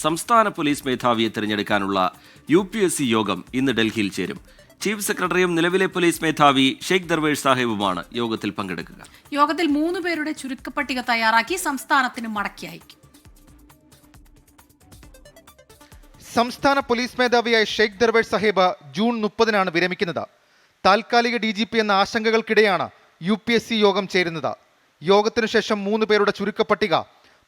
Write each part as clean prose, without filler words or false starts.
സംസ്ഥാന പോലീസ് മേധാവിയെ തിരഞ്ഞെടുക്കാനുള്ള UPSC യോഗം ഇന്ന് ഡൽഹിയിൽ ചേരും. ചീഫ് സെക്രട്ടറിയും നിലവിലെ പോലീസ് മേധാവി ഷെയ്ഖ് ദർവേഷ് സാഹിബുമാണ് യോഗത്തിൽ പങ്കെടുക്കുക. യോഗത്തിൽ 3 പേരുടെ ചുരുക്കപ്പട്ടിക തയ്യാറാക്കി സംസ്ഥാനത്തിന് മടക്കി അയക്കും. സംസ്ഥാന പോലീസ് മേധാവിയായ ഷെയ്ഖ് ദർവേഷ് സാഹിബ് ജൂൺ 30-നാണ് വിരമിക്കുന്നത്. താൽക്കാലിക DGP എന്ന ആശങ്കകൾക്കിടെയാണ് UPSC യോഗം ചേരുന്നത്. യോഗത്തിനു ശേഷം 3 പേരുടെ ചുരുക്കപ്പട്ടിക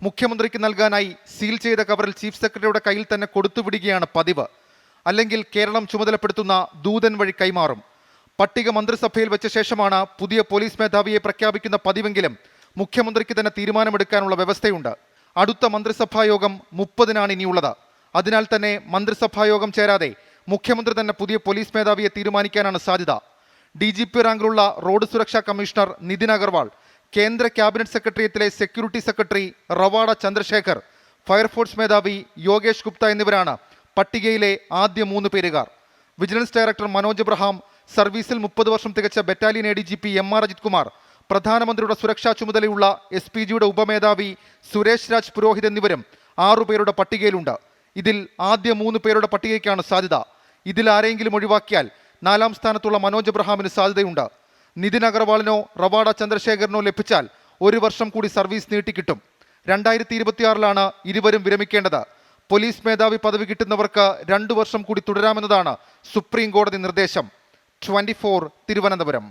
മുഖ്യമന്ത്രിക്ക് നൽകാനായി സീൽ ചെയ്ത കവറിൽ ചീഫ് സെക്രട്ടറിയുടെ കയ്യിൽ തന്നെ കൊടുത്തുവിടുകയാണ് പതിവ്. അല്ലെങ്കിൽ കേരളം ചുമതലപ്പെടുത്തുന്ന ദൂതൻ വഴി കൈമാറും. പട്ടിക മന്ത്രിസഭയിൽ വെച്ച ശേഷമാണ് പുതിയ പോലീസ് മേധാവിയെ പ്രഖ്യാപിക്കുന്ന പതിവെങ്കിലും മുഖ്യമന്ത്രിക്ക് തന്നെ തീരുമാനമെടുക്കാനുള്ള വ്യവസ്ഥയുണ്ട്. അടുത്ത മന്ത്രിസഭാ യോഗം 30-നാണ് ഇനിയുള്ളത്. അതിനാൽ തന്നെ മന്ത്രിസഭാ യോഗം ചേരാതെ മുഖ്യമന്ത്രി തന്നെ പുതിയ പോലീസ് മേധാവിയെ തീരുമാനിക്കാനാണ് സാധ്യത. DGP റാങ്കിലുള്ള റോഡ് സുരക്ഷാ കമ്മീഷണർ നിതിൻ അഗർവാൾ, കേന്ദ്ര ക്യാബിനറ്റ് സെക്രട്ടേറിയറ്റിലെ security secretary Rawada Chandrasekhar, fire force മേധാവി യോഗേഷ് ഗുപ്ത എന്നിവരാണ് പട്ടികയിലെ ആദ്യ 3 പേരുകാർ. വിജിലൻസ് ഡയറക്ടർ മനോജ് എബ്രഹാം, സർവീസിൽ 30 വർഷം തികച്ച battalion ADGP MR Ajith Kumar, പ്രധാനമന്ത്രിയുടെ സുരക്ഷാ ചുമതലയുള്ള SPGയുടെ ഉപമേധാവി സുരേഷ് രാജ് പുരോഹിത് എന്നിവരും 6 പേരുടെ പട്ടികയിലുണ്ട്. ഇതിൽ ആദ്യ 3 പേരുടെ പട്ടികയ്ക്കാണ് സാധ്യത. ഇതിൽ ആരെങ്കിലും ഒഴിവാക്കിയാൽ 4-ാം സ്ഥാനത്തുള്ള മനോജ് എബ്രഹാമിന് സാധ്യതയുണ്ട്. നിതിൻ അഗർവാളിനോ റവാഡ ചന്ദ്രശേഖരനോ ലഭിച്ചാൽ 1 വർഷം കൂടി സർവീസ് നീട്ടിക്കിട്ടും. 2026-ലാണ് ഇരുവരും വിരമിക്കേണ്ടത്. പോലീസ് മേധാവി പദവി കിട്ടുന്നവർക്ക് 2 വർഷം കൂടി തുടരാമെന്നതാണ് സുപ്രീം കോടതി നിർദ്ദേശം. 24 തിരുവനന്തപുരം.